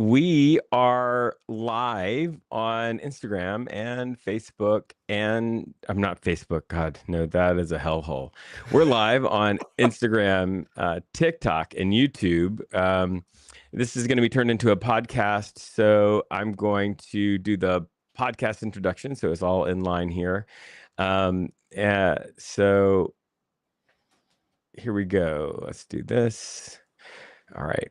We are live on Instagram and Facebook, and I'm not Facebook. God, no, that is a hellhole. We're live on Instagram, TikTok, and YouTube. This is going to be turned into a podcast, so I'm going to do the podcast introduction, so it's all in line here. So here we go. Let's do this. All right.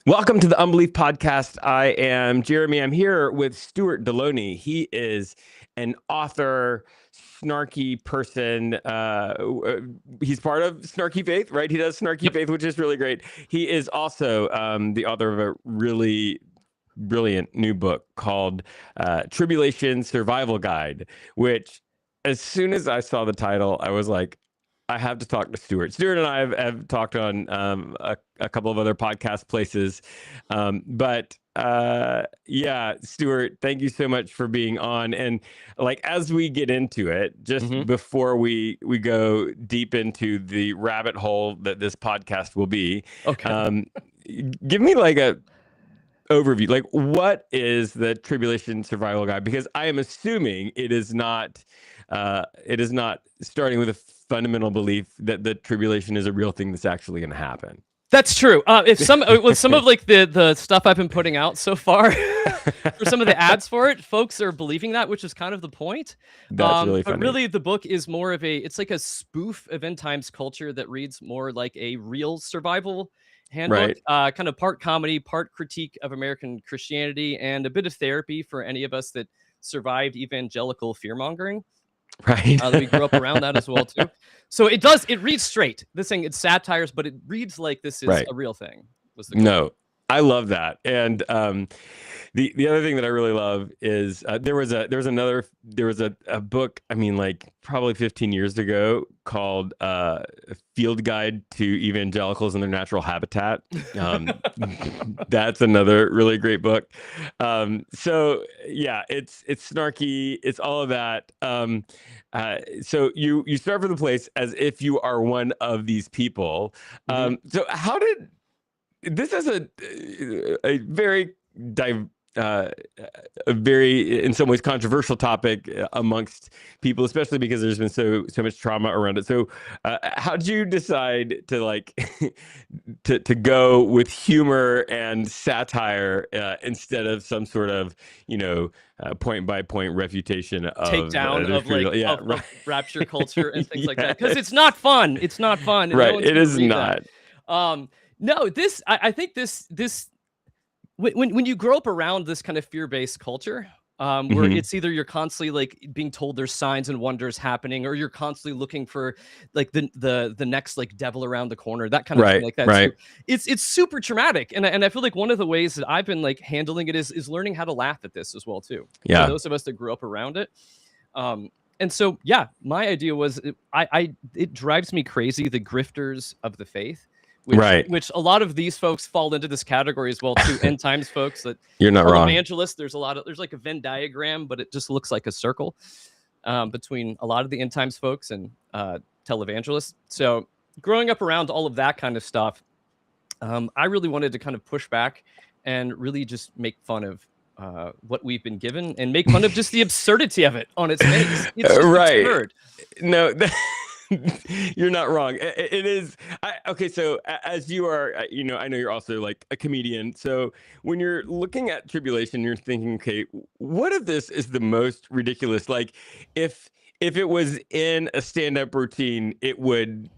Welcome to the Unbelief Podcast. I am Jeremy. I'm here with Stuart Deloney. He is an author, snarky person. He's part of Snarky Faith, right? He does Snarky Faith, which is really great. He is also the author of a really brilliant new book called Tribulation Survival Guide, which as soon as I saw the title, I was like, I have to talk to Stuart. Stuart and I have talked on a couple of other podcast places. Yeah, Stuart, thank you so much for being on. And like, as we get into it, just before we go deep into the rabbit hole that this podcast will be, give me like a overview. Like, what is the Tribulation Survival Guide? Because I am assuming it is not starting with a fundamental belief that the tribulation is a real thing that's actually going to happen. That's true. If with some of like the stuff I've been putting out so far, for some of the ads for it, folks are believing that, which is kind of the point. That's really funny. But really, the book is more of it's like a spoof of end times culture that reads more like a real survival handbook, right. Kind of part comedy, part critique of American Christianity, and a bit of therapy for any of us that survived evangelical fear mongering. Right. We grew up around that as well too. So it reads straight. This thing, it's satires, but it reads like this is a real thing. No, I love that. And the other thing that I really love is there was a book, I mean, like probably 15 years ago, called Field Guide to Evangelicals and Their Natural Habitat. That's another really great book. So yeah, it's snarky, it's all of that. So you start from the place as if you are one of these people. So how did this is a very a very, in some ways, controversial topic amongst people, especially because there's been so much trauma around it. So, how did you decide to like to go with humor and satire instead of some sort of point by point refutation of takedown of rapture culture and things like that? Because it's not fun. It's not fun. Right. It is not. No, I think this. When you grow up around this kind of fear-based culture, where it's either you're constantly like being told there's signs and wonders happening, or you're constantly looking for like the next like devil around the corner, that kind of thing like that. Right. So it's super traumatic, and I feel like one of the ways that I've been like handling it is learning how to laugh at this as well too. Yeah. For those of us that grew up around it. And so yeah, my idea was it drives me crazy, the grifters of the faith. Which a lot of these folks fall into this category as well too. End times folks that you're not wrong. Evangelists, there's like a Venn diagram, but it just looks like a circle between a lot of the end times folks and televangelists. So growing up around all of that kind of stuff, I really wanted to kind of push back and really just make fun of what we've been given and make fun of just the absurdity of it on its face. It's just absurd. No. You're not wrong. It is. Okay. So as you are, I know you're also like a comedian. So when you're looking at tribulation, you're thinking, okay, what if this is the most ridiculous? Like if it was in a stand-up routine, it would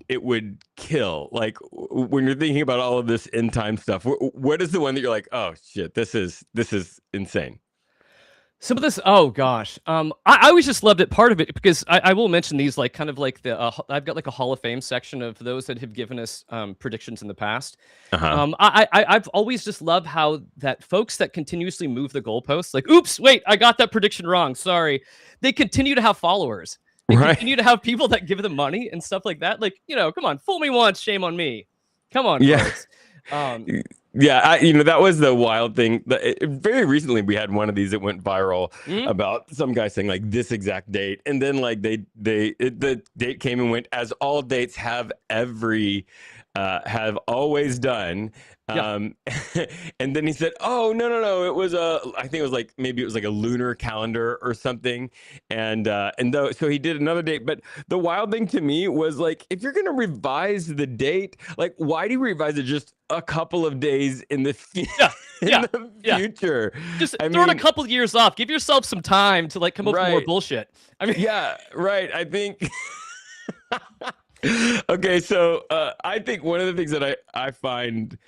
kill. Like when you're thinking about all of this end time stuff, what is the one that you're like, oh shit, this is insane? Some of this, oh gosh, I always just loved it. Part of it because I will mention these like kind of like I've got like a Hall of Fame section of those that have given us predictions in the past. I've always just loved how that folks that continuously move the goalposts, like, oops, wait, I got that prediction wrong. Sorry, they continue to have followers. They continue to have people that give them money and stuff like that. Like, come on, fool me once, shame on me. Come on, folks. Yeah, that was the wild thing. Very recently, we had one of these that went viral about some guy saying like this exact date, and then like the date came and went, as all dates have every have always done. Yeah. And then he said, "Oh, no, it was I think it was like maybe it was like a lunar calendar or something." And though so he did another date, but the wild thing to me was like, if you're gonna revise the date, like why do you revise it just a couple of days in the Yeah. in Yeah. the Yeah. future? Just I throw it a mean, couple years off. Give yourself some time to like come up with more right. bullshit. I mean, Yeah, right. I think okay, so I think one of the things that I find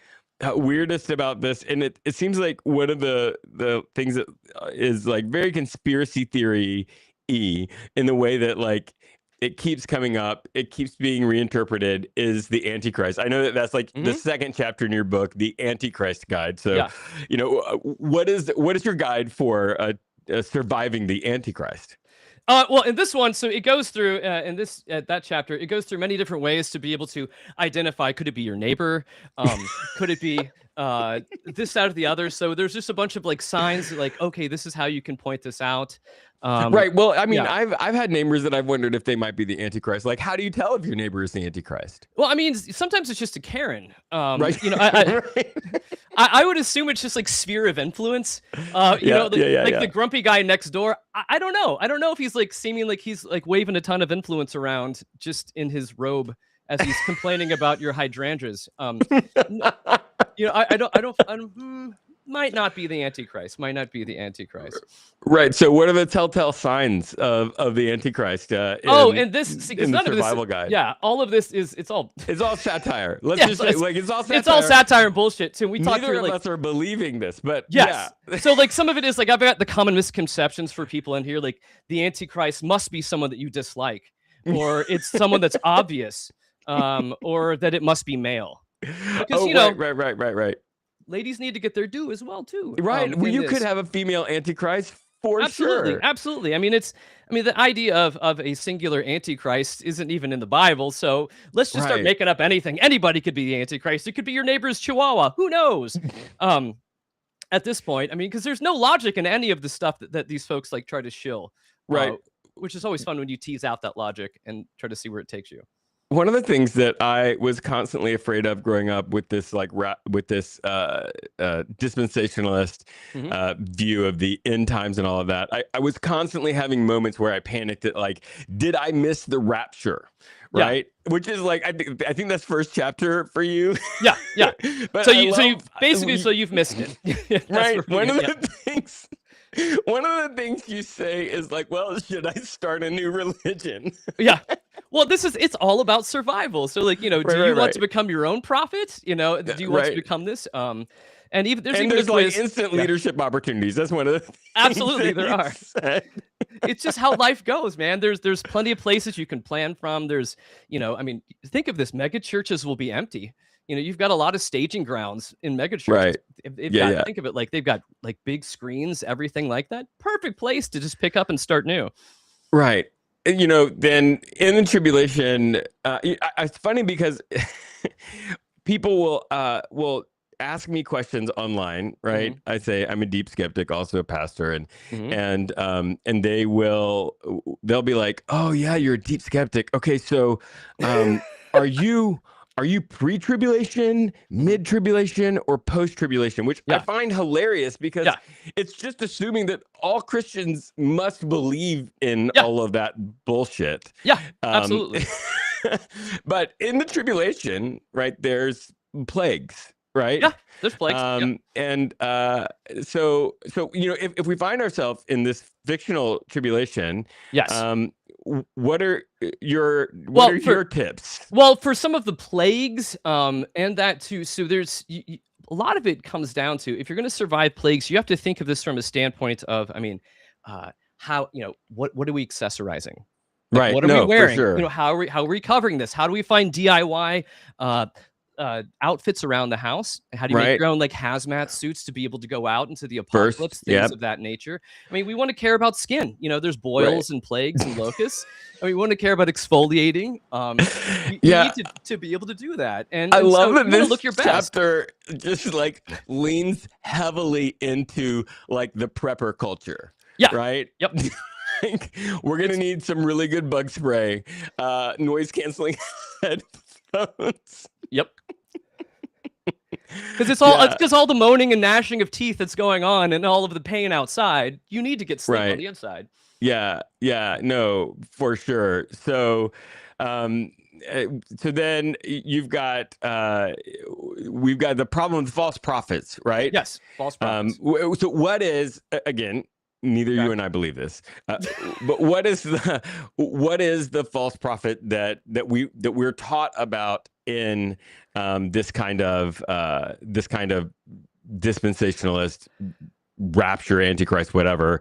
weirdest about this, and it seems like one of the things that is like very conspiracy theory in the way that like it keeps coming up, it keeps being reinterpreted, is the Antichrist. I know that that's like the mhm. second chapter in your book, the Antichrist guide. So, Yeah. what is your guide for surviving the Antichrist? Well, in this one, so it goes through in this that chapter, it goes through many different ways to be able to identify. Could it be your neighbor? Could it be this, that, or the other? So there's just a bunch of like signs, like okay, this is how you can point this out. Um, Right. Well, I mean, yeah. I've had neighbors that I've wondered if they might be the Antichrist. Like, how do you tell if your neighbor is the Antichrist? Well, I mean, sometimes it's just a Karen. Right. Right. I would assume it's just like sphere of influence. Yeah. Yeah. Yeah. Like Yeah. the grumpy guy next door. I don't know. I don't know if he's like seeming like he's like waving a ton of influence around just in his robe as he's complaining about your hydrangeas. N- might not be the Antichrist. Might not be the Antichrist. Right. So, what are the telltale signs of the Antichrist Oh, in and this because in the none of this. survival guide? Yeah, all of this is it's all It's all satire. Let's yeah, just say, like, it's all satire. it's all satire and bullshit too. We talked Neither through of like us are believing this, but yes. yeah. So like some of it is like I've got the common misconceptions for people in here, like the Antichrist must be someone that you dislike, or it's someone that's obvious, or that it must be male. Because Oh, you know, right. ladies need to get their due as well too. Right. Well, In you could this. have a female Antichrist for Absolutely, sure. absolutely. I mean, the idea of a singular Antichrist isn't even in the Bible. So let's just start Right. making up anything. Anybody could be the Antichrist. It could be your neighbor's Chihuahua. Who knows? Um, at this point, I mean, because there's no logic in any of the stuff that these folks like try to shill, uh, Right. which is always fun when you tease out that logic and try to see where it takes you. One of the things that I was constantly afraid of growing up with this dispensationalist Hmm. view of the end times and all of that, I was constantly having moments where I panicked at like, did I miss the rapture? Yeah, Right, which is like I think that's first chapter for you. yeah, yeah. But So I you love basically so you've missed it. That's right. where we get- One of the things you say is like, well, should I start a new religion? yeah. Well, it's all about survival. So like, do Right, you right, want to right. become your own prophet? Do you want to Right. become this? And even there's And even a there's like quiz. instant Yeah, leadership opportunities. That's one of the things absolutely that there you are. said. It's just how life goes, man. There's plenty of places you can plan from. I mean, think of this, mega churches will be empty. You've got a lot of staging grounds in mega churches. Right. They've Yeah, got yeah. think of it like they've got like big screens, everything like that. Perfect place to just pick up and start new. Right. And, then in the tribulation, it's funny because people will ask me questions online, right? Hmm. I say I'm a deep skeptic, also a pastor, and Hmm. and they'll be like, "Oh yeah, you're a deep skeptic. Okay, so are you pre-tribulation, Hmm. mid-tribulation, or post-tribulation?" Which I Yeah, find hilarious because yeah, it's just assuming that all Christians must believe in yeah, all of that bullshit. yeah. Um, Absolutely. but in the tribulation, right, there's plagues, right? Yeah, there's plagues. Yeah. And so if we find ourselves in this fictional tribulation, Yes. um, what are Well, your tips? for some of the plagues, and that too. So there's a lot of it comes down to if you're going to survive plagues, you have to think of this from a standpoint of, I mean, how what are we accessorizing? Like, Right. what are we No, for wearing? sure. How are we covering this? How do we find DIY outfits around the house? How do you make Right. your own like hazmat suits to be able to go out into the First. apocalypse, things Yep. of that nature? I mean, we want to care about skin. There's Right. boils and plagues and locusts. I mean, we want to care about exfoliating. You Yeah. need to be able to do that, and I and love so that you want to this look your best. chapter just like leans heavily into like the prepper culture, Yeah. right? Yep. Like, we're gonna It's need some really good bug spray, noise canceling headphones. headphones. Yep. Because it's all the moaning and gnashing of teeth that's going on and all of the pain outside. You need to get sleep on the inside. Yeah, no, for sure. So, so then we've got the problem with false prophets, right? Yes, false prophets. So what is, again, neither you and I believe this, but what is the false prophet that we're taught about in this kind of dispensationalist, rapture, antichrist, whatever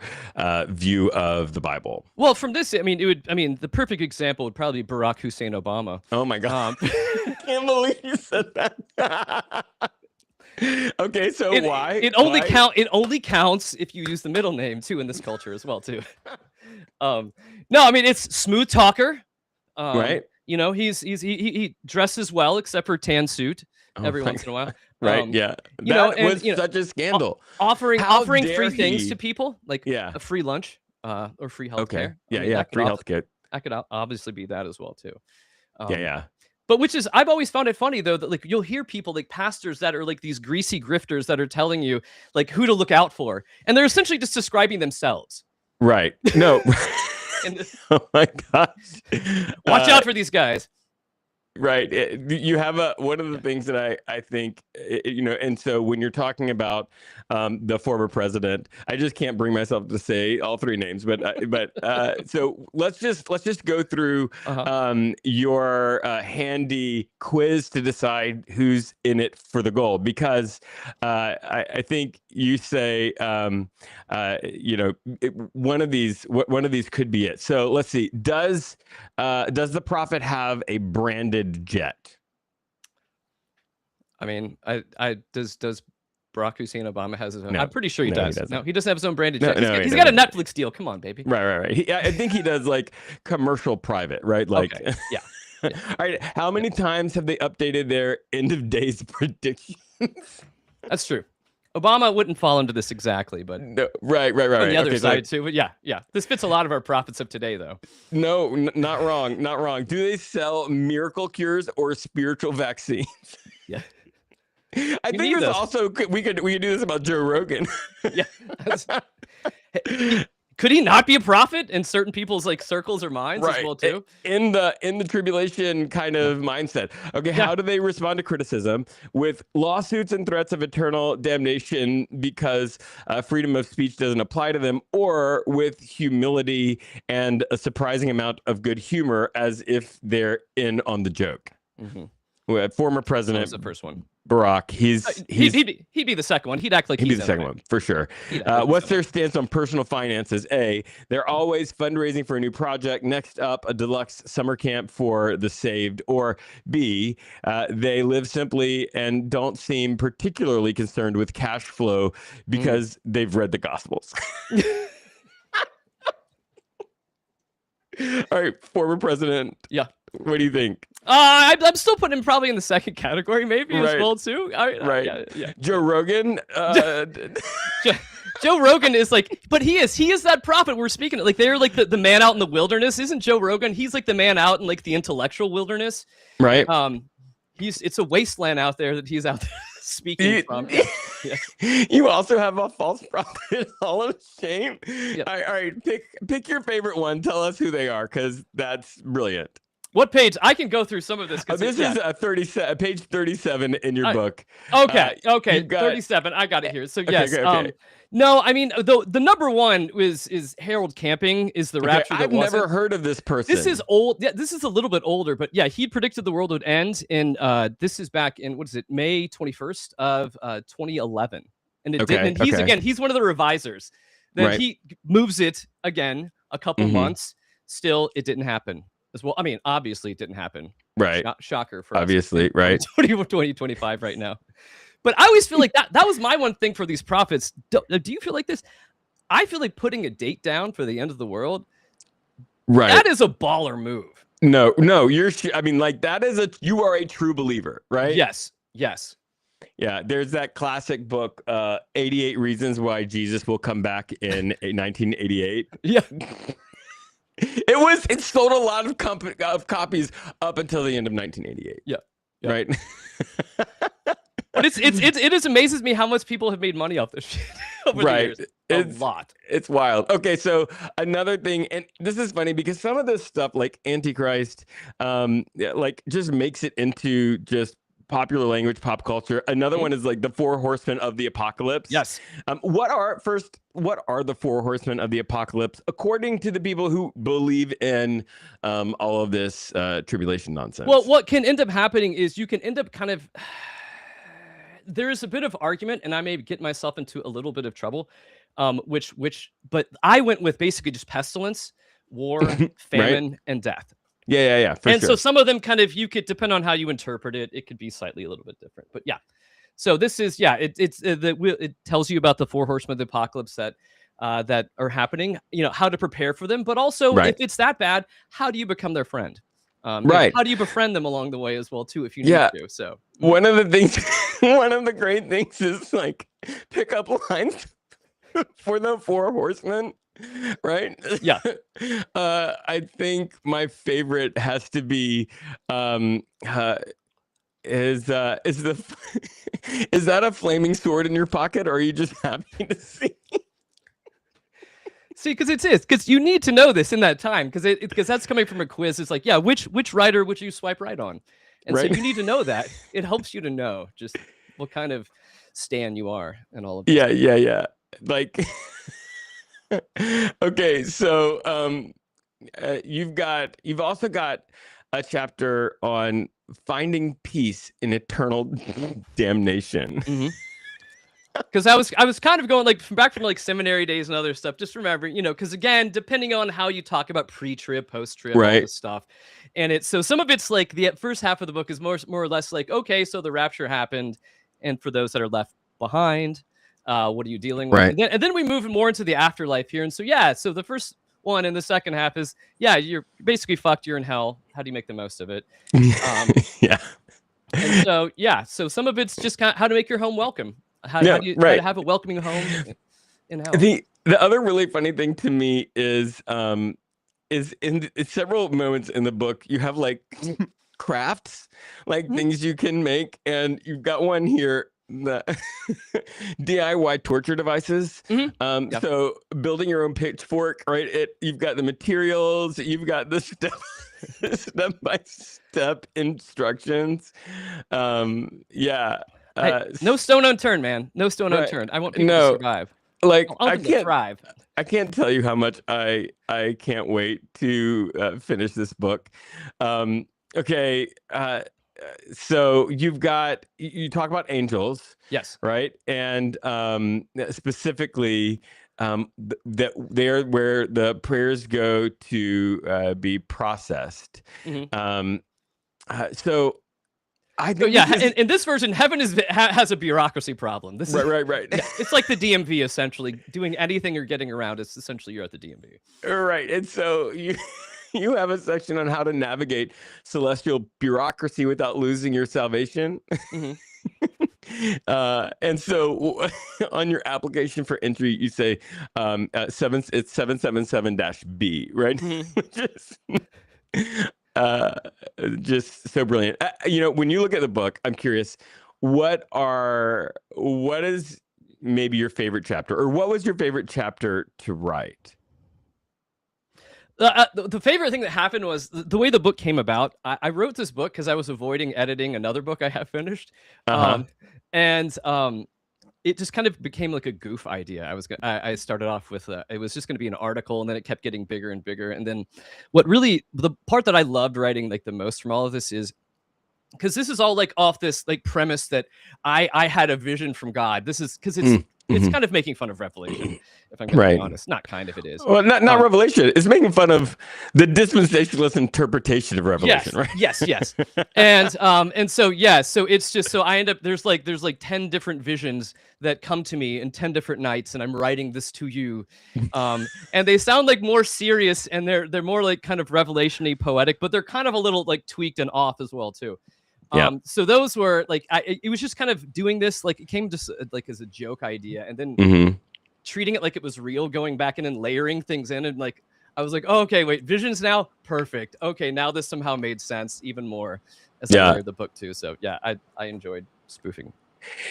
view of the Bible? Well, from this, the perfect example would probably be Barack Hussein Obama. Oh my God. I can't believe you said that. Okay, so why? It only counts if you use the middle name too in this culture as well too. No, it's smooth talker. Right. He dresses well except for tan suit every once in a while. Right. Yeah. That was such a scandal. Offering free things to people, like a free lunch or free healthcare. Okay. Free healthcare. That could obviously be that as well too. Yeah. But I've always found it funny though that like you'll hear people like pastors that are like these greasy grifters that are telling you like who to look out for, and they're essentially just describing themselves. Right. No. Oh my gosh. Watch out for these guys. Right. You have one of the things that I think, and so when you're talking about the former president, I just can't bring myself to say all three names, but so let's just go through your handy quiz to decide who's in it for the gold, because I think you say one of these could be it. So let's see. Does the prophet have a branded jet? I mean, does Barack Hussein Obama has his own? No, I'm pretty sure he does. He no, he doesn't have his own branded jet. He's he got a Netflix deal. Come on, baby. Right. I think he does like commercial private, right? Like, okay. Yeah. All right. How many times have they updated their end of days predictions? That's true. Obama wouldn't fall into this exactly, but no, right. On the other side too, but yeah. This fits a lot of our prophets of today, though. No, not wrong. Do they sell miracle cures or spiritual vaccines? Yeah, I think there's also we could do this about Joe Rogan. Yeah, could he not be a prophet in certain people's like circles or minds as well too? In the tribulation kind of mindset. Okay, how do they respond to criticism? With lawsuits and threats of eternal damnation because freedom of speech doesn't apply to them, or with humility and a surprising amount of good humor, as if they're in on the joke? Former president, was the first one. Barack, he'd be the second one. He'd act like he'd be the second one for sure. What's their stance on personal finances? A, they're always fundraising for a new project. Next up, a deluxe summer camp for the saved. Or B, they live simply and don't seem particularly concerned with cash flow because they've read the Gospels. All right, former president. Yeah. What do you think? I'm still putting him probably in the second category, maybe as well too. Right. Yeah. Joe Rogan. Joe Rogan is like, but he is that prophet we're speaking of. Like they're like the man out in the wilderness. Isn't Joe Rogan? He's like the man out in like the intellectual wilderness. Right. It's a wasteland out there that he's out there speaking from. You also have a false prophet Hall of Shame. Yeah. All right, pick your favorite one. Tell us who they are, because that's brilliant. What page? I can go through some of this. This is page 37 in your book. Okay, 37. I got it here. So yes. Okay. No, I mean the number one is Harold Camping is the rapture. I've never heard of this person. This is old. Yeah, this is a little bit older, but yeah, he predicted the world would end in this is back in May 21st of 2011, and it didn't. And he's one of the revisers. Then he moves it again a couple months. Still, it didn't happen as well. I mean, obviously, it didn't happen. Right. Shocker for obviously, us. Right. 2025 right now. But I always feel like that was my one thing for these prophets. Do you feel like this? I feel like putting a date down for the end of the world. Right. That is a baller move. No, you are a true believer, right? Yes. Yeah, there's that classic book, 88 Reasons Why Jesus Will Come Back in 1988. Yeah. It sold a lot of copies up until the end of 1988. Yeah. Right. But it amazes me how much people have made money off this shit over the years. A lot. It's wild. Okay, so another thing, and this is funny because some of this stuff, like Antichrist, like just makes it into just popular language, pop culture. Another one is like the Four Horsemen of the Apocalypse. Yes. What are the Four Horsemen of the Apocalypse according to the people who believe in all of this tribulation nonsense? Well, what can end up happening is you can end up kind of. There is a bit of argument, and I may get myself into a little bit of trouble, but I went with basically just pestilence, war, famine, right? And death. Yeah. And sure. So some of them kind of, you could, depend on how you interpret it, it could be slightly a little bit different. But yeah, so this is, it tells you about the Four Horsemen of the Apocalypse that are happening, how to prepare for them, but also if it's that bad, how do you become their friend? Right. How do you befriend them along the way as well too, if you need to? So one of the great things is like pick up lines for the Four Horsemen, right? Yeah. I think my favorite has to be is that a flaming sword in your pocket, or are you just happy to see? See, because you need to know this in that time, because that's coming from a quiz. It's like, yeah, which writer would you swipe right on? And so you need to know that. It helps you to know just what kind of stan you are and all of this. Yeah. Like, okay, so you've also got a chapter on finding peace in eternal damnation. Mm-hmm. Because I was kind of going back from seminary days and other stuff, just remembering, because again, depending on how you talk about pre-trib, post-trib, all this stuff, and so some of it's like the first half of the book is more or less like, okay, so the rapture happened, and for those that are left behind, what are you dealing with? Right. And then we move more into the afterlife here, and so the first one and the second half is you're basically fucked, you're in hell. How do you make the most of it? Yeah. And so some of it's just kind of how to make your home welcome. How do you try to have a welcoming home in hell? The other really funny thing to me is in several moments in the book, you have like crafts, like things you can make. And you've got one here, the DIY torture devices. So building your own pitchfork, right? You've got the materials, you've got the step-by-step instructions. No stone unturned, man. No stone unturned. I want people to survive. Like I want them to thrive. I can't tell you how much I can't wait to finish this book. Okay, so you talk about angels, yes, right? And specifically, that they're where the prayers go to be processed. So. I think in this version, heaven has a bureaucracy problem. This right. Yeah, it's like the DMV, essentially. Doing anything you're getting around, it's essentially you're at the DMV. Right, and so you have a section on how to navigate celestial bureaucracy without losing your salvation. And so on your application for entry, you say it's 777-B, right? Just so brilliant. When you look at the book, I'm curious, what is maybe your favorite chapter, or what was your favorite chapter to write? The favorite thing that happened was the way the book came about. I wrote this book because I was avoiding editing another book I have finished. It just kind of became like a goof idea. I started off with it was just going to be an article, and then it kept getting bigger and bigger. And then the part that I loved writing the most from all of this is because this is all off this premise that I had a vision from God. This is because it's kind of making fun of Revelation, if I'm going to be honest. Not kind of, it is. Well, not Revelation. It's making fun of the dispensationalist interpretation of Revelation, right? Yes. And so it's just so I end up there's 10 different visions that come to me in 10 different nights, and I'm writing this to you. And they sound more serious, and they're more kind of revelation-y, poetic, but they're kind of a little tweaked and off as well too. So those were it was just kind of doing this it came just as a joke idea, and then treating it like it was real, going back in and layering things in, and I was like, oh, okay, wait, visions now, perfect. Okay, now this somehow made sense even more as Yeah. I read the book too. So yeah, I enjoyed spoofing.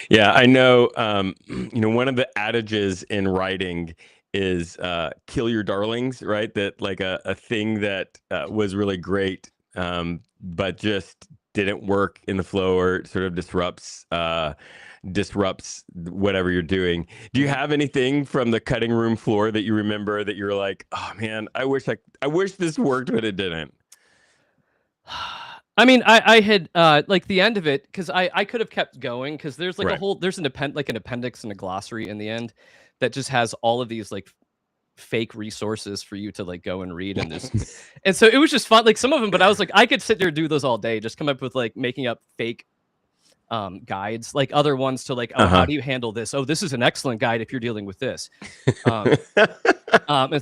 Yeah, I know. One of the adages in writing is kill your darlings, right? That like a thing that was really great, but just didn't work in the flow or sort of disrupts whatever you're doing. Do you have anything from the cutting room floor that you remember that you're like, oh man, I wish this worked, but it didn't? I mean, I had like the end of it, because I could have kept going, because there's like Right. there's an appendix and a glossary in the end that just has all of these like fake resources for you to like go and read, and this and so it was just fun, like some of them, but I was like, I could sit there and do those all day, just come up with like making up fake guides, like other ones to like, oh, how do you handle this? Oh, this is an excellent guide if you're dealing with this. And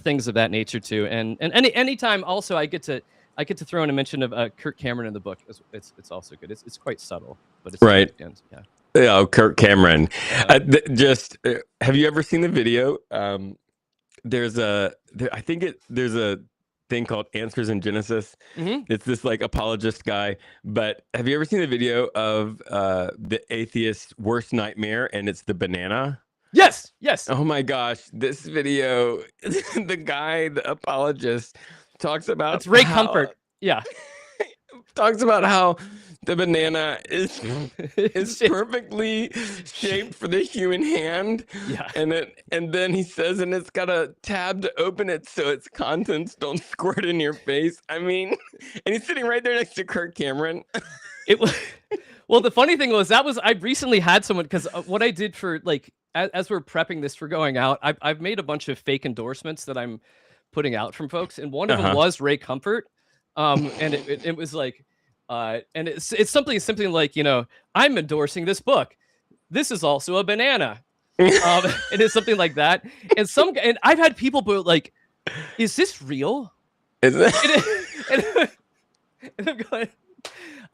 things of that nature too. And anytime also I get to throw in a mention of Kirk Cameron in the book. It's also good. It's quite subtle, but it's right. Yeah. Yeah, Kirk Cameron. Have you ever seen the video? There's a thing called Answers in Genesis. It's this like apologist guy. But have you ever seen the video of the atheist's worst nightmare? And it's the banana. Yes. Oh my gosh, this video, the apologist talks about it's Ray Comfort. Yeah. Talks about how the banana is perfectly shaped for the human hand. Yeah. And then he says, and it's got a tab to open it so its contents don't squirt in your face. I mean, and he's sitting right there next to Kirk Cameron. It was well, the funny thing was I recently had someone, because what I did for like as we're prepping this for going out, I've made a bunch of fake endorsements that I'm putting out from folks, and one of them was Ray Comfort. And it was like, and it's something like, I'm endorsing this book. This is also a banana. It is something like that. And I've had people be like, is this real? Is it? And I'm going,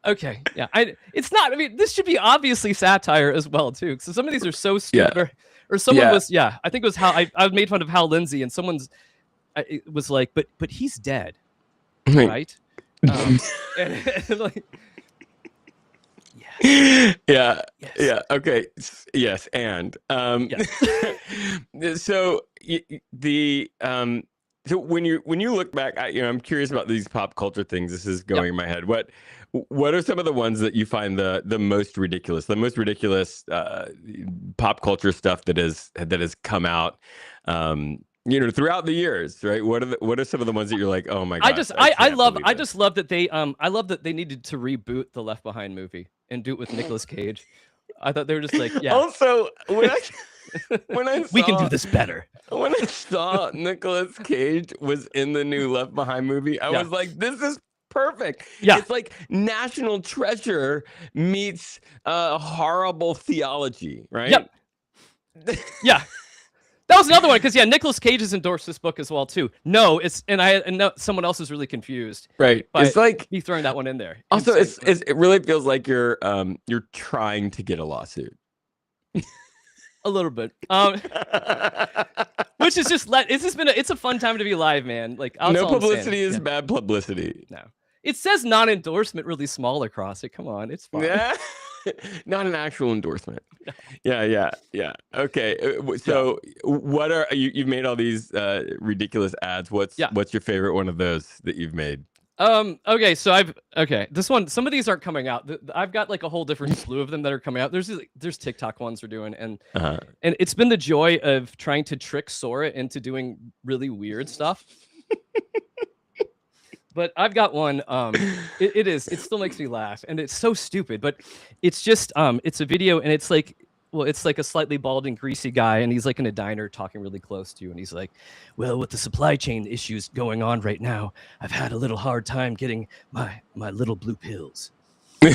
okay, yeah. It's not. I mean, this should be obviously satire as well too. So some of these are so stupid. Or someone was, I think it was how I made fun of Hal Lindsey, and it was like, but he's dead. Right? And like, yeah. Okay. Yes. And so so when you look back, I'm curious about these pop culture things. This is going in my head. What are some of the ones that you find the most ridiculous pop culture stuff that has come out? Throughout the years, right? What are some of the ones that you're like, oh my god? I love that they needed to reboot the Left Behind movie and do it with Nicolas Cage. I thought they were just like, yeah. Also, when I we can do this better. When I saw Nicolas Cage was in the new Left Behind movie, I was like, this is perfect. Yeah. It's like National Treasure meets horrible theology, right? Yep. Yeah. That was another one, because Nicolas Cage has endorsed this book as well too. No, someone else is really confused. Right. It's like me throwing that one in there. Also, it really feels like you're trying to get a lawsuit. A little bit. Which is just it's a fun time to be alive, man. Like, no publicity is bad publicity. No. It says non-endorsement really small across it. Come on, it's fine. Yeah. Not an actual endorsement. Yeah. Okay. So what are you've made all these ridiculous ads. What's your favorite one of those that you've made? Okay, so this one, some of these aren't coming out. I've got like a whole different slew of them that are coming out. There's TikTok ones we're doing, and it's been the joy of trying to trick Sora into doing really weird stuff. But I've got one. It still makes me laugh, and it's so stupid. But it's just it's a video, and it's like a slightly bald and greasy guy, and he's like in a diner talking really close to you, and he's like, "Well, with the supply chain issues going on right now, I've had a little hard time getting my little blue pills." And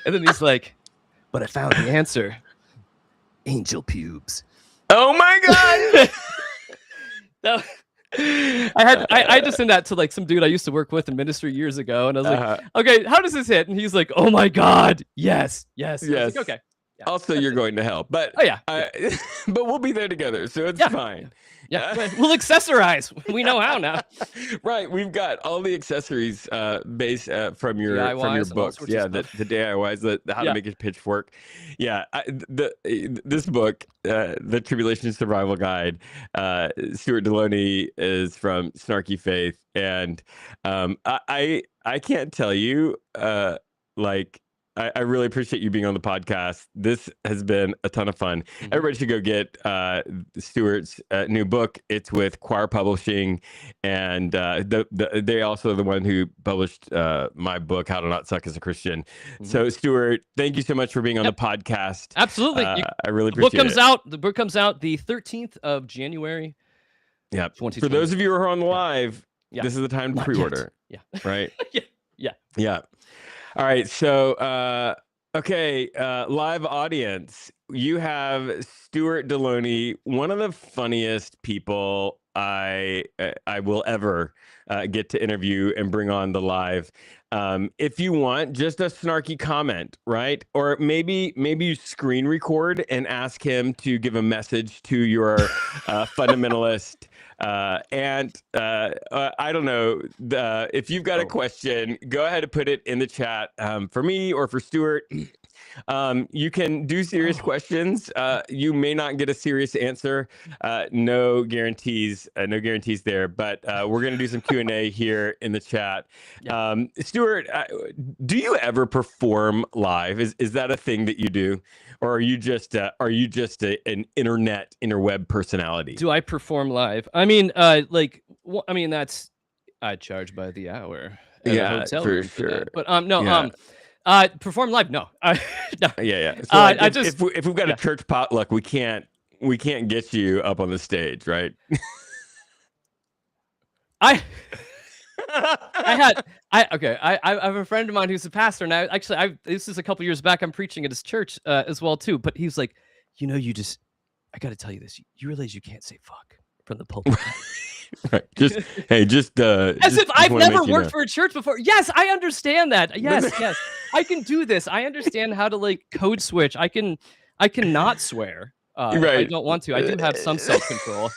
then he's like, "But I found the answer: angel pubes." Oh my god! I just sent that to like some dude I used to work with in ministry years ago, and I was like, okay, how does this hit? And he's like, oh my god, yes. I was like, okay. Yeah. Also, you're going to hell, but Oh yeah. but we'll be there together, so it's fine. Yeah. We'll accessorize. We know how now. Right, we've got all the accessories based from your DIYs and all books. sorts Yeah, of stuff. the DIYs, the how to make a pitchfork. Yeah, this book, the Tribulation Survival Guide. Stuart Deloney is from Snarky Faith, and I can't tell you like. I really appreciate you being on the podcast. This has been a ton of fun. Mm-hmm. Everybody should go get Stuart's new book. It's with Choir Publishing, and they also are the one who published my book, How to Not Suck as a Christian. Mm-hmm. So, Stuart, thank you so much for being on the podcast. Absolutely. I really appreciate it. The book comes out the 13th of January. Yeah. For those of you who are on the live, this is the time to pre-order. Yeah. Right? Yeah. All right, so live audience, you have Stuart Deloney, one of the funniest people I will ever get to interview and bring on the live. If you want, just a snarky comment, right? Or maybe you screen record and ask him to give a message to your fundamentalist. I don't know, if you've got a question, go ahead and put it in the chat for me or for Stuart. You can do serious questions. You may not get a serious answer. No guarantees there, but we're going to do some Q&A here in the chat. Stuart, do you ever perform live? Is that a thing that you do? Or are you just an interweb personality? Do I perform live? I mean, that's I charge by the hour at a hotel for room sure. For that. But perform live? No. No. Yeah. So like, if we've got a church potluck, we can't get you up on the stage, right? I have a friend of mine who's a pastor, and this is a couple years back. I'm preaching at his church as well too. But he's like, I got to tell you this. You realize you can't say fuck from the pulpit. Right. Just as if I've never worked for a church before. Yes, I understand that. Yes, I can do this. I understand how to code switch. I can not swear. Right. If I don't want to. I do have some self-control.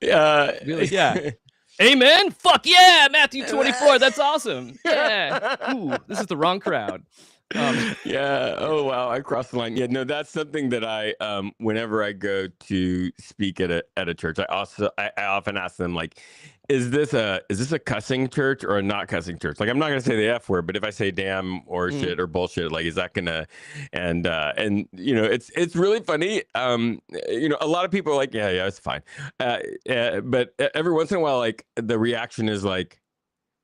Really, yeah. Amen. Fuck yeah, Matthew 24. That's awesome. Yeah. Ooh, this is the wrong crowd. Oh wow, I crossed the line. Yeah, no, that's something that I whenever I go to speak at a church, I often ask them, like, is this a cussing church or a not cussing church? Like, I'm not gonna say the F word, but if I say damn or shit or bullshit, like, is that gonna and it's really funny. A lot of people are like, yeah, it's fine. But every once in a while, like, the reaction is like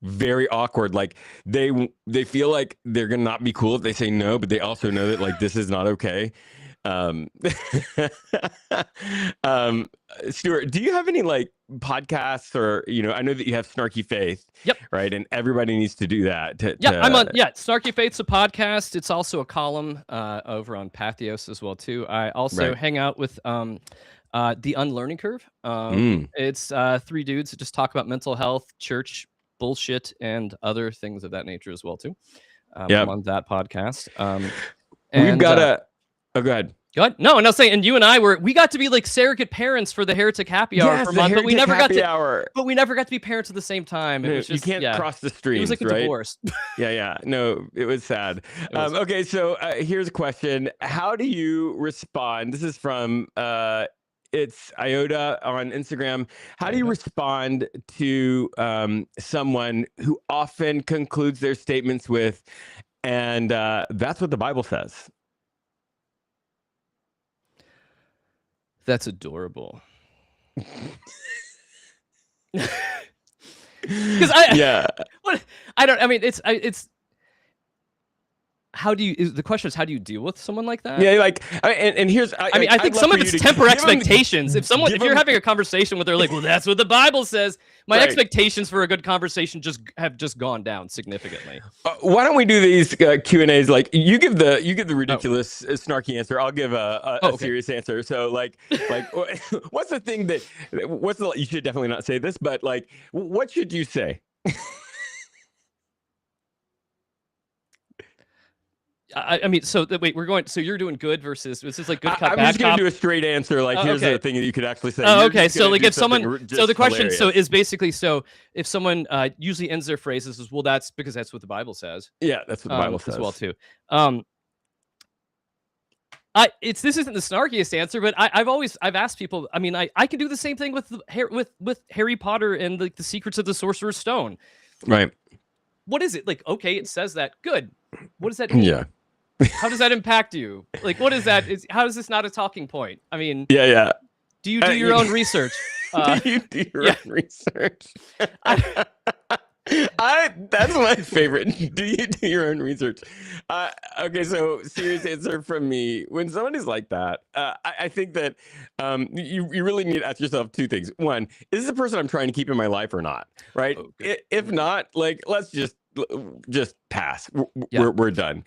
very awkward. Like they feel like they're gonna not be cool if they say no, but they also know that, like, this is not okay. Stuart, do you have any podcasts, or I know that you have Snarky Faith. Yep. Right, and everybody needs to do that. I'm on. Yeah, Snarky Faith's a podcast. It's also a column over on Pathos as well too. I also hang out with The Unlearning Curve. It's three dudes that just talk about mental health, church bullshit, and other things of that nature as well too. I'm on that podcast. We've got go ahead. Go ahead. No, and I was saying, and you and I we got to be like surrogate parents for the Heretic Happy Hour for a month, but we never got to be parents at the same time. It was just, you can't cross the streams. It was like a divorce. Yeah. No, it was sad. Okay, so here's a question: how do you respond? This is from it's Iota on Instagram. How do you respond to someone who often concludes their statements with, and that's what the Bible says? That's adorable. Because it's. How do you? The question is, how do you deal with someone like that? Yeah, and here's. I think some of it's temper expectations. If you're having a conversation with, they're like, well, that's what the Bible says. My expectations for a good conversation have gone down significantly. Why don't we do these Q&As? Like, you give the ridiculous snarky answer. I'll give a serious answer. So what's the thing you should definitely not say this, but what should you say? I mean, so wait, we're going. So you're doing good versus this is like good cop, I'm bad just gonna cop. do a straight answer. Like, here's Okay. the thing that you could actually say. Oh, You're okay. just So gonna like do if someone, something so the question, hilarious. so is basically, so if someone usually ends their phrases as, well, that's because that's what the Bible says. Yeah, that's what the Bible says as well too. This isn't the snarkiest answer, but I've asked people. I mean, I can do the same thing with Harry Potter and like the Secrets of the Sorcerer's Stone. Right. What is it like? Okay, it says that. Good. What does that mean? Yeah. How does that impact you? Like, what is that? How is this not a talking point? I mean, yeah. Do you do your own research? Do you do your own research? That's my favorite. Do you do your own research? Okay, so serious answer from me. When somebody's like that, I think that you really need to ask yourself two things. One, is this a person I'm trying to keep in my life or not? Right? If not, like, let's just pass. We're done.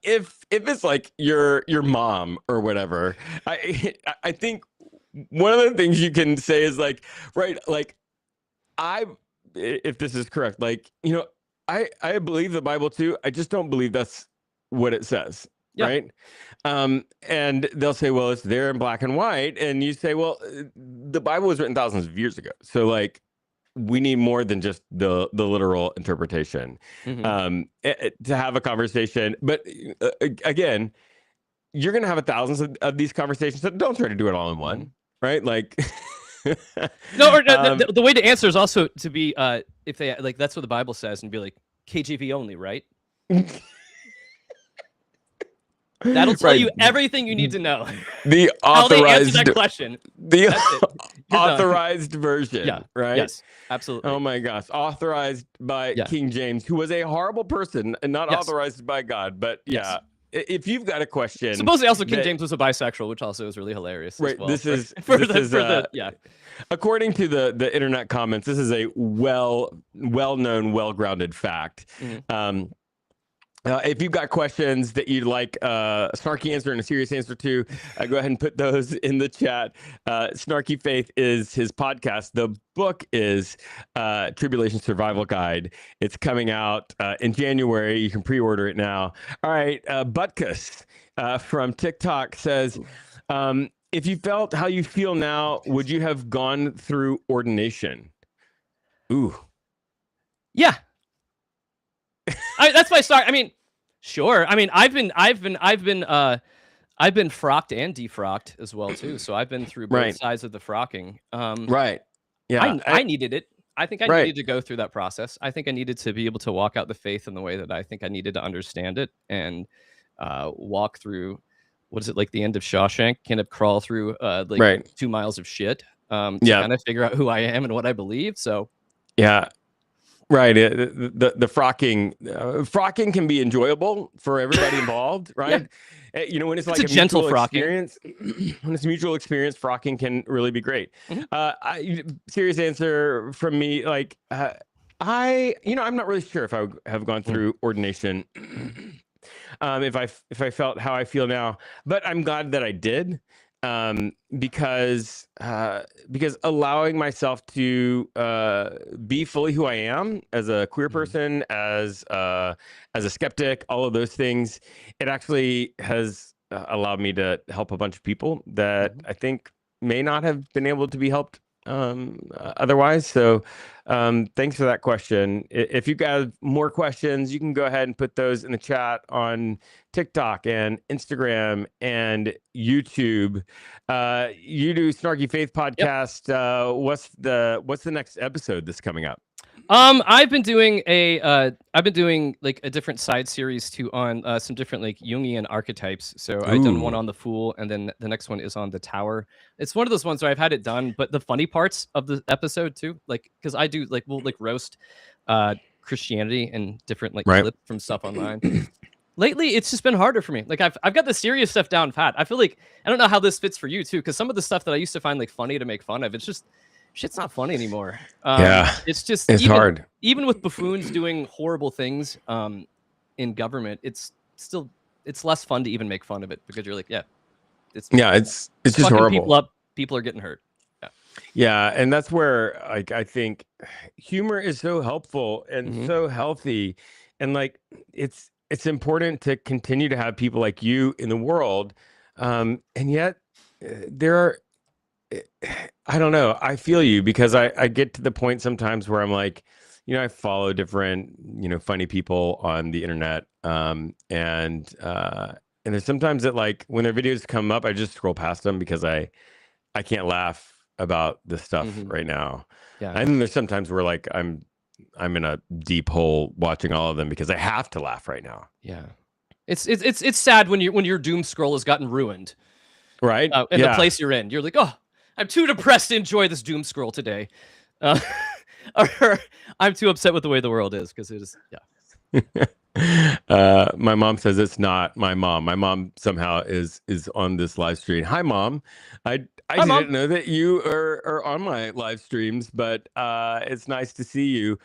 If it's like your mom or whatever, I think one of the things you can say is like, right, like, if this is correct, like, I believe the Bible too. I just don't believe that's what it says. Right. And they'll say, well, it's there in black and white. And you say, well, the Bible was written thousands of years ago. So like, we need more than just the literal interpretation to have a conversation. But again, you're going to have thousands of these conversations. So don't try to do it all in one. Right. Like, the way to answer is also to be if they like, that's what the Bible says, and be like, KJV only, right? That'll tell you everything you need to know. The authorized, how they answer that question. The authorized version. Yeah. Right. Yes. Absolutely. Oh my gosh. Authorized by King James, who was a horrible person and not authorized by God. But if you've got a question, supposedly also King James was a bisexual, which also is really hilarious. Right. As well. This is according to the internet comments, this is a well-known, well-grounded fact. If you've got questions that you'd like a snarky answer and a serious answer to, go ahead and put those in the chat. Snarky Faith is his podcast. The book is Tribulation Survival Guide. It's coming out in January. You can pre-order it now. All right. Butkus from TikTok says, if you felt how you feel now, would you have gone through ordination? Ooh. Yeah. That's my start. I mean, sure. I mean, I've been frocked and defrocked as well too. So I've been through both sides of the frocking. Right. Yeah. I needed it. I think I needed to go through that process. I think I needed to be able to walk out the faith in the way that I think I needed to understand it, and walk through, what is it, like the end of Shawshank, kind of crawl through 2 miles of shit to kind of figure out who I am and what I believe. So right. The frocking can be enjoyable for everybody involved, right? When it's like a gentle mutual frocking experience, when it's a mutual experience, frocking can really be great. Serious answer from me, like, I'm not really sure if I would have gone through ordination if I felt how I feel now, but I'm glad that I did. Because allowing myself to be fully who I am as a queer person, as a skeptic, all of those things, it actually has allowed me to help a bunch of people that I think may not have been able to be helped otherwise. So thanks for that question. If you guys have more questions, you can go ahead and put those in the chat on TikTok and Instagram and YouTube. You do Snarky Faith podcast. What's the next episode that's coming up? I've been doing like a different side series too on some different like Jungian archetypes. So I've done one on the Fool, and then the next one is on the Tower. It's one of those ones where I've had it done, but the funny parts of the episode too, like, because I do like, we'll like roast Christianity and different like clips from stuff online. Lately, it's just been harder for me. Like I've got the serious stuff down pat. I feel like, I don't know how this fits for you too, because some of the stuff that I used to find like funny to make fun of, it's just shit's not funny anymore. It's hard. Even with buffoons doing horrible things in government, it's less fun to even make fun of it, because you're like, it's just horrible. People up, people are getting hurt. Yeah, and that's where, like, I think humor is so helpful and so healthy, and like it's it's important to continue to have people like you in the world. And yet there are, I don't know. I feel you because I get to the point sometimes where I'm like, I follow different, funny people on the internet. And there's sometimes that like when their videos come up, I just scroll past them because I can't laugh about this stuff right now. Yeah. And then there's sometimes where like I'm in a deep hole watching all of them because I have to laugh right now. Yeah. It's sad when your doom scroll has gotten ruined. Right? In the place you're in. You're like, oh, I'm too depressed to enjoy this doom scroll today. Or I'm too upset with the way the world is because it is, My mom says it's not my mom. My mom somehow is on this live stream. Hi, Mom. I Hi, Mom. didn't know that you are on my live streams, but it's nice to see you.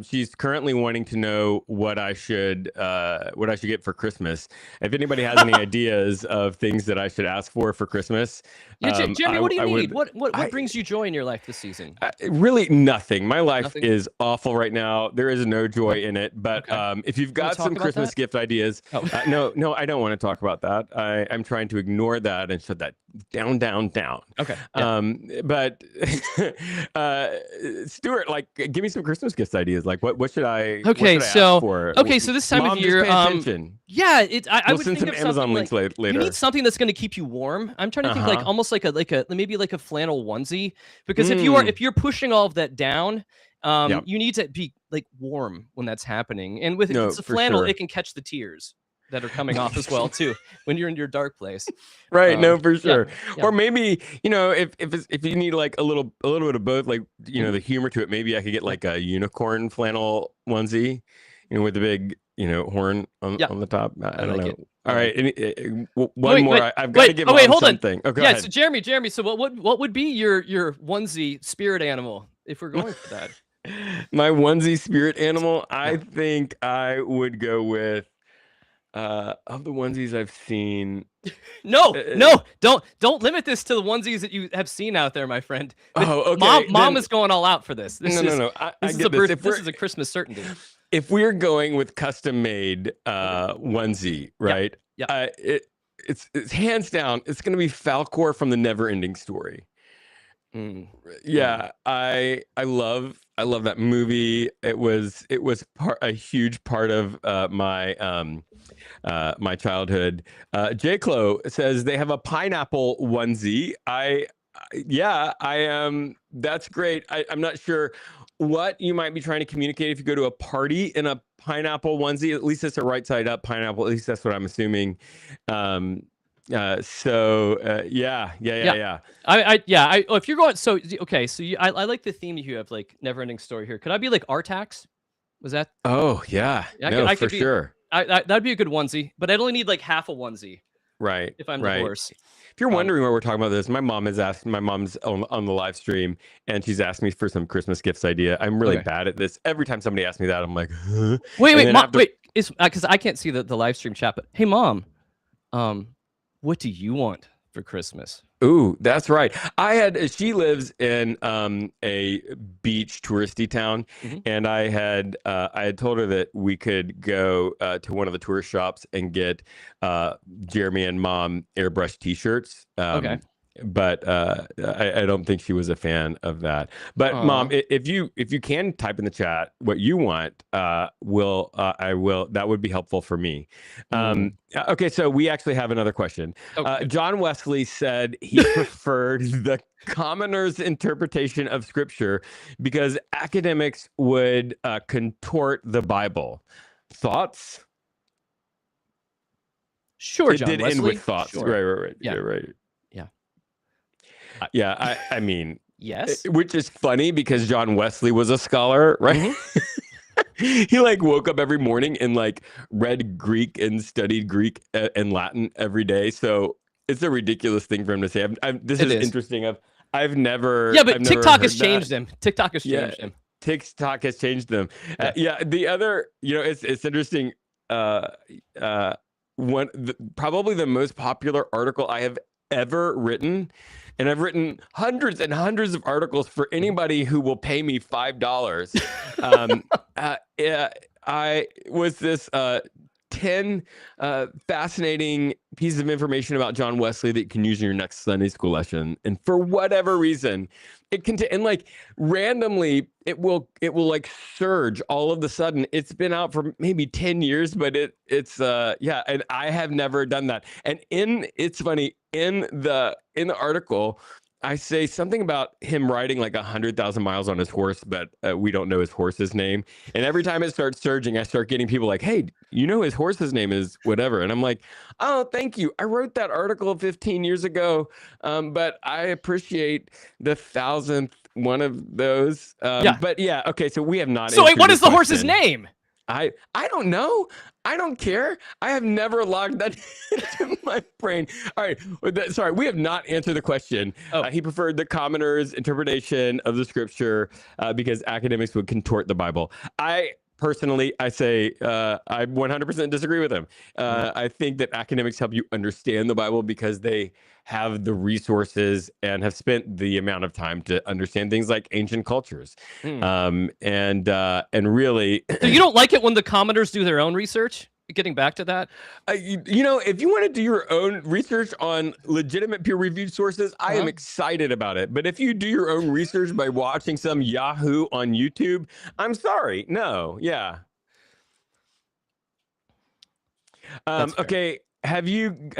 She's currently wanting to know what I should get for Christmas. If anybody has any ideas of things that I should ask for Christmas, Jeremy, what do you need? What brings you joy in your life this season? Really, nothing. My life Nothing? is awful right now. There is no joy in it. But if you've got some Christmas gift ideas, no, I don't want to talk about that. I'm trying to ignore that and shut that down. Okay. But Stuart, like, give me some Christmas gift ideas. Like, what should I? Okay, what should I ask for? So this time Mom, of year, just pay attention. Yeah, I would send think some of Amazon links later. You need something that's going to keep you warm. I'm trying to think like almost like a maybe like a flannel onesie, because if you're pushing all of that down, you need to be like warm when that's happening. And with it's a flannel, it can catch the tears that are coming off as well too when you're in your dark place. Right. No, for sure. Yeah. Or maybe, if you need like a little bit of both, like, the humor to it, maybe I could get like a unicorn flannel onesie, with the big, horn on the top. I don't know. All right. One more. I've got to give Mom something. On. Okay. Yeah. So Jeremy. So what would be your onesie spirit animal if we're going for that? My onesie spirit animal. I think I would go with. Of the onesies I've seen, no, don't limit this to the onesies that you have seen out there, my friend. Oh, okay. Mom is going all out for this. This is a Christmas certainty. If we're going with custom made onesie, right? Yeah. It's hands down. It's going to be Falcor from the Never Ending Story. Yeah, I love that movie. It was a huge part of my my childhood. J. Clo says they have a pineapple onesie. I am. That's great. I'm not sure what you might be trying to communicate if you go to a party in a pineapple onesie. At least it's a right side up pineapple. At least that's what I'm assuming. Yeah. If you're going, I like the theme you have, like never ending story here. Could I be like Artax? Was that? Oh yeah. I could sure. That'd be a good onesie, but I'd only need like half a onesie. Right. If I'm the horse. If you're wondering why we're talking about this, my mom's on the live stream and she's asked me for some Christmas gifts idea. I'm really bad at this. Every time somebody asks me that, I'm like, huh? Wait, Mom, is because I can't see the live stream chat, but hey, Mom, what do you want for Christmas? Ooh, that's right. She lives in a beach touristy town, and I had told her that we could go to one of the tourist shops and get Jeremy and Mom airbrush T-shirts. But I don't think she was a fan of that. But Mom, if you can type in the chat what you want, I will. That would be helpful for me. Okay, so we actually have another question. John Wesley said he preferred the commoner's interpretation of Scripture because academics would contort the Bible. Thoughts? Sure, John Wesley. It did end with thoughts. Sure. Right. Yeah. Right. Yeah. I mean, yes, which is funny because John Wesley was a scholar, right? He like woke up every morning and like read Greek and studied Greek and Latin every day. So it's a ridiculous thing for him to say. This is interesting. I've never. Yeah, but TikTok has changed him. TikTok has changed him. TikTok has changed them. The other, it's interesting. Probably the most popular article I have ever written. And I've written hundreds and hundreds of articles for anybody who will pay me $5. I was this 10 fascinating pieces of information about John Wesley that you can use in your next Sunday school lesson. And for whatever reason, it can, and like randomly, it will like surge all of a sudden. It's been out for maybe 10 years, but it's yeah, and I have never done that. And it's funny, in the article, I say something about him riding like 100,000 miles on his horse, but we don't know his horse's name. And every time it starts surging, I start getting people like, hey, you know his horse's name is whatever. And I'm like, oh, thank you. I wrote that article 15 years ago, but I appreciate the 1,000th one of those. Yeah. But yeah, okay, so we have not. So wait, what is the horse's name? I don't know. I don't care. I have never logged that into my brain. All right. Sorry, we have not answered the question. Oh. He preferred the commoner's interpretation of the scripture because academics would contort the Bible. Personally, I say I 100% disagree with him. I think that academics help you understand the Bible because they have the resources and have spent the amount of time to understand things like ancient cultures. And really, so you don't like it when the commoners do their own research? Getting back to that, you know, if you want to do your own research on legitimate peer-reviewed sources, I am excited about it. But if you do your own research by watching some Yahoo on YouTube, I'm sorry. No. Yeah. Okay. Have you,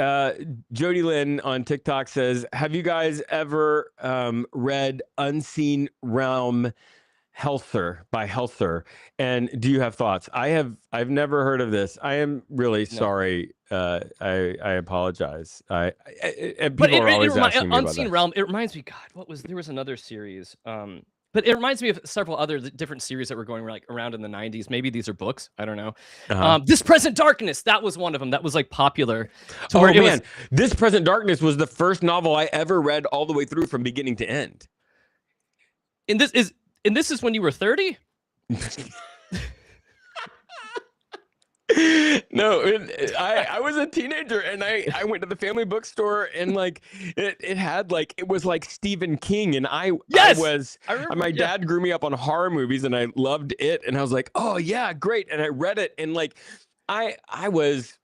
Jody Lynn on TikTok says, have you guys ever read Unseen Realm by Helser? And do you have thoughts? I've never heard of this. I am really sorry. I apologize. People are always asking me about Unseen Realm. It reminds me, God, there was another series. But it reminds me of several other different series that were going around in the 90s. Maybe these are books. I don't know. This Present Darkness, that was one of them. That was like popular. This Present Darkness was the first novel I ever read all the way through from beginning to end. And this is when you were 30? No, I was a teenager and I went to the family bookstore and like it had like, it was like Stephen King and I remember, my dad grew me up on horror movies and I loved it and I was like, oh yeah, great. And I read it and like I was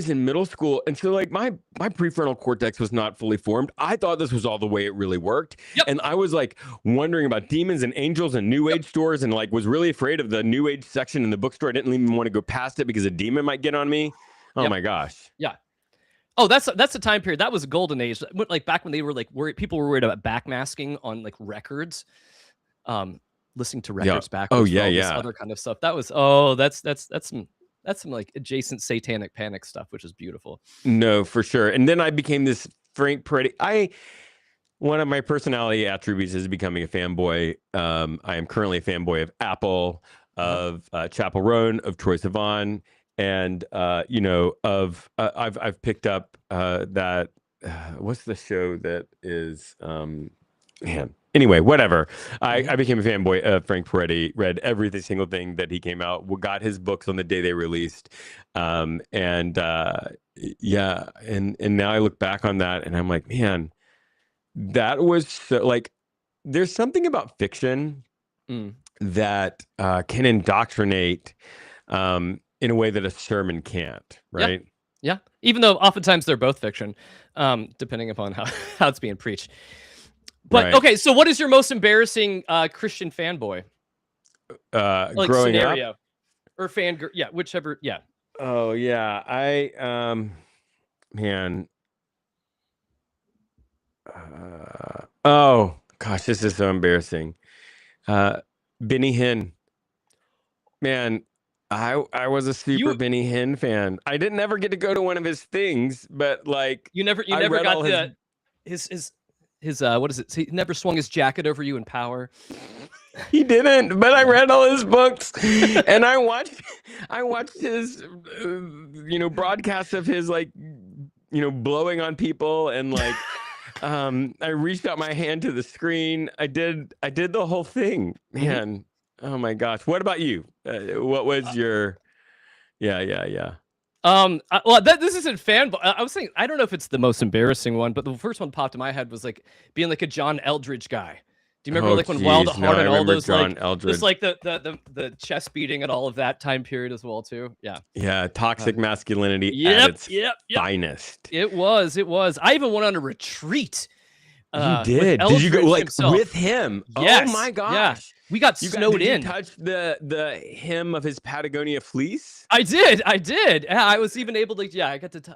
in middle school and so like my prefrontal cortex was not fully formed. I thought this was all the way it really worked. Yep. And I was like wondering about demons and angels and new age stores and like was really afraid of the new age section in the bookstore. I didn't even want to go past it because a demon might get on me. Oh my gosh. Yeah. Oh, that's the time period. That was a golden age. Like back when they were like people were worried about backmasking on like records. Listening to records backwards. Oh yeah, this other kind of stuff. That was that's some like adjacent satanic panic stuff, which is beautiful. No, for sure. And then I became this Frank Peretti. One of my personality attributes is becoming a fanboy. I am currently a fanboy of Apple, of Chappell Roan, of Troye Sivan, and you know, of I've picked up that what's the show that is man. Anyway, whatever. I became a fanboy of Frank Peretti, read every single thing that he came out, got his books on the day they released. Yeah, and now I look back on that and I'm like, man, that was so, like, there's something about fiction that can indoctrinate in a way that a sermon can't, right? Yeah. Even though oftentimes they're both fiction, depending upon how it's being preached. But okay, so what is your most embarrassing Christian fanboy? Like growing scenario up? Or whichever. Yeah. Oh yeah, man. Oh gosh, this is so embarrassing. Benny Hinn, man. I was a super Benny Hinn fan. I didn't ever get to go to one of his things, but like you never got his what is it? He never swung his jacket over you in power. He didn't, but I read all his books and I watched his broadcasts of his like blowing on people and like I reached out my hand to the screen. I did the whole thing, man. Oh my gosh. What about you? What was your well, this isn't fanboy. I was saying, I don't know if it's the most embarrassing one, but the first one popped in my head was like being like a John Eldridge guy. Do you remember Oh, like when Wild at geez. No, Heart I and all remember those John like Eldredge. just like the chest beating and all of that time period as well too? Yeah. Yeah, toxic masculinity at Yep. its Yep. finest. It was. It was. I even went on a retreat. You With did. Did you go Eldridge like himself. with him? Yes. Oh my gosh. Yeah. We got snowed did in. You touch the hem of his Patagonia fleece? I did. Yeah, I was even able to. Yeah, I got to.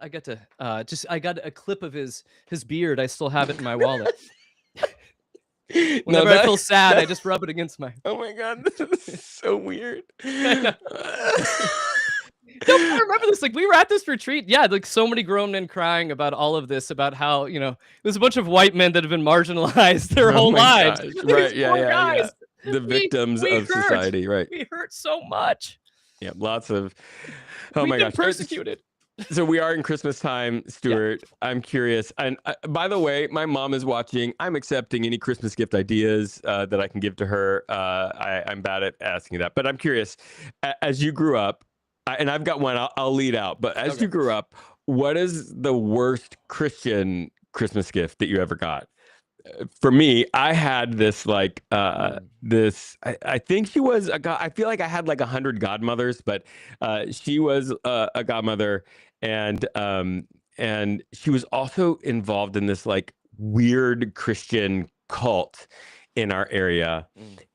I got a clip of his beard. I still have it in my wallet. Whenever I feel sad, I just rub it against my. Oh my god, this is so weird. No, I remember this. Like we were at this retreat. Yeah, like so many grown men crying about all of this, about how there's a bunch of white men that have been marginalized their whole lives. Right? Yeah. The We victims of hurt. society, right? We hurt so much. Yeah, lots of. Oh We've my been gosh, persecuted. So we are in Christmas time, Stuart. Yeah. I'm curious. And by the way, my mom is watching. I'm accepting any Christmas gift ideas that I can give to her. I'm bad at asking that, but I'm curious. As you grew up, and I've got one. I'll lead out. But as you grew up, what is the worst Christian Christmas gift that you ever got? For me, I had this like this. I think she was a god. I feel like I had like 100 godmothers, but she was a godmother, and she was also involved in this like weird Christian cult in our area,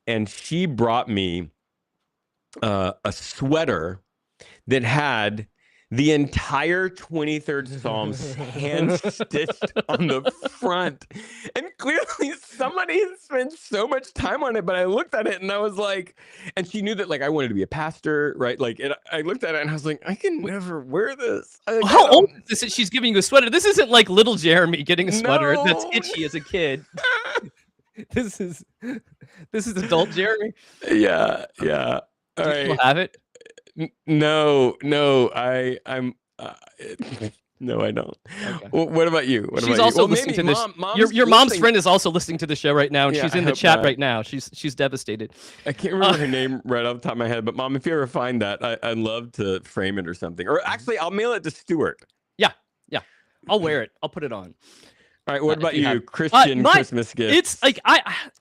and she brought me a sweater that had the entire 23rd Psalms hand stitched on the front. And clearly somebody had spent so much time on it, but I looked at it and I was like, and she knew that like I wanted to be a pastor, right? Like, and I looked at it and I was like, I can never wear this. How old is this? She's giving you a sweater. This isn't like little Jeremy getting a sweater that's itchy as a kid. This is adult Jeremy. Yeah. All right. You still have it? No, I'm no, I don't. Okay. Well, what about you? She's also listening to this. Your mom's friend is also listening to the show right now, and she's in the chat right now. She's devastated. I can't remember her name right off the top of my head, but Mom, if you ever find that, I'd love to frame it or something. Or actually, I'll mail it to Stuart. Yeah. I'll wear it. I'll put it on. All right, what about you? Christian Christmas gifts? It's like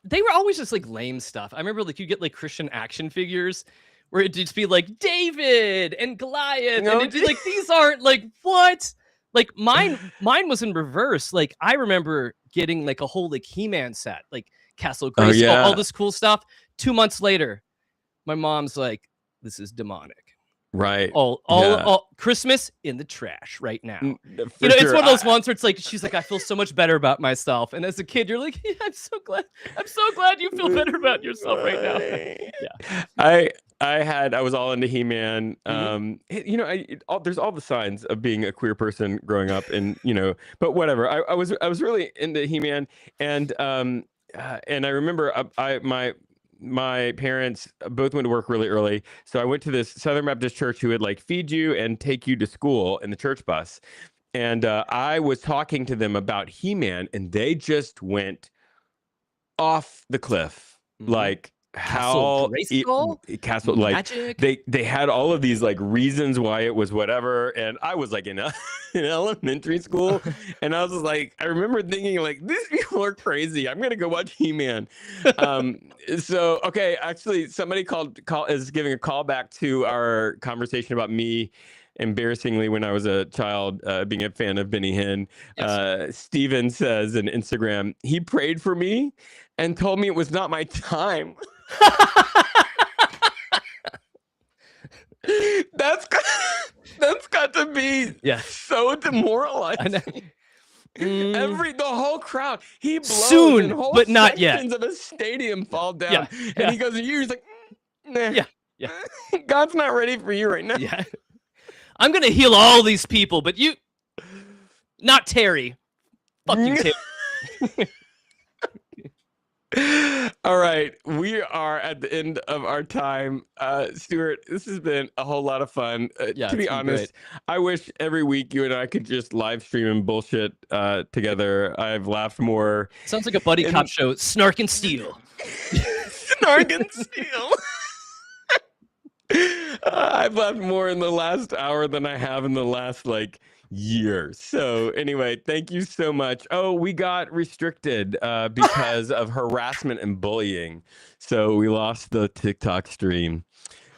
they were always just like lame stuff. I remember like you get like Christian action figures where it'd just be like David and Goliath, and it'd be like these aren't like what? Like mine was in reverse. Like I remember getting like a whole like He-Man set, like Castle Grayskull, all this cool stuff. 2 months later, my mom's like, "This is demonic." Right. All Christmas in the trash right now. It's one of those ones where it's like she's like, I feel so much better about myself. And as a kid, you're like, yeah, I'm so glad you feel better about yourself right now. Yeah. I was all into He-Man. There's all the signs of being a queer person growing up, and but whatever. I was really into He-Man, and I remember my parents both went to work really early. So I went to this Southern Baptist church who would like feed you and take you to school in the church bus. And I was talking to them about He-Man, and they just went off the cliff. Like Castle like Magic. they had all of these like reasons why it was whatever, and I was like in elementary school, and I was like, I remember thinking like, these people are crazy, I'm gonna go watch He-Man. So okay, actually somebody is giving a call back to our conversation about me embarrassingly when I was a child being a fan of Benny Hinn. Yes. Steven says in Instagram, he prayed for me and told me it was not my time. That's got to be so demoralizing. The whole crowd, he blows soon, and whole but not yet. Sections of a stadium fall down, and he goes to you. He's like, nah. Yeah. God's not ready for you right now. Yeah, I'm gonna heal all these people, but you, not Terry. Fuck you, Terry. All right, we are at the end of our time. Stuart, this has been a whole lot of fun. To be honest, I wish every week you and I could just live stream and bullshit together. I've laughed more. Sounds like a buddy cop show. Snark and Steel. Snark and Steel. I've laughed more in the last hour than I have in the last years. So anyway, thank you so much. Oh, we got restricted because of harassment and bullying. So we lost the TikTok stream.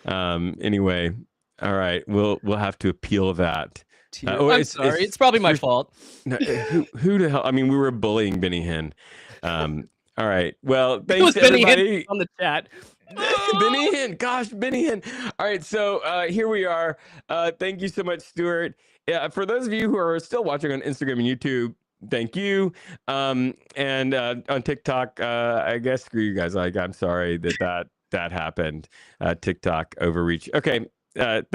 Anyway, all right, we'll have to appeal that. I'm sorry. It's probably my fault. No, who the hell? I mean, we were bullying Benny Hinn. All right. Well, It thanks was to Benny everybody. Hinn on the chat. Benny Hinn, gosh, Benny Hinn. All right, so here we are. Thank you so much, Stuart. Yeah, for those of you who are still watching on Instagram and YouTube, thank you. And on TikTok, I guess screw you guys. I'm sorry that happened. TikTok overreach. Okay. Thank.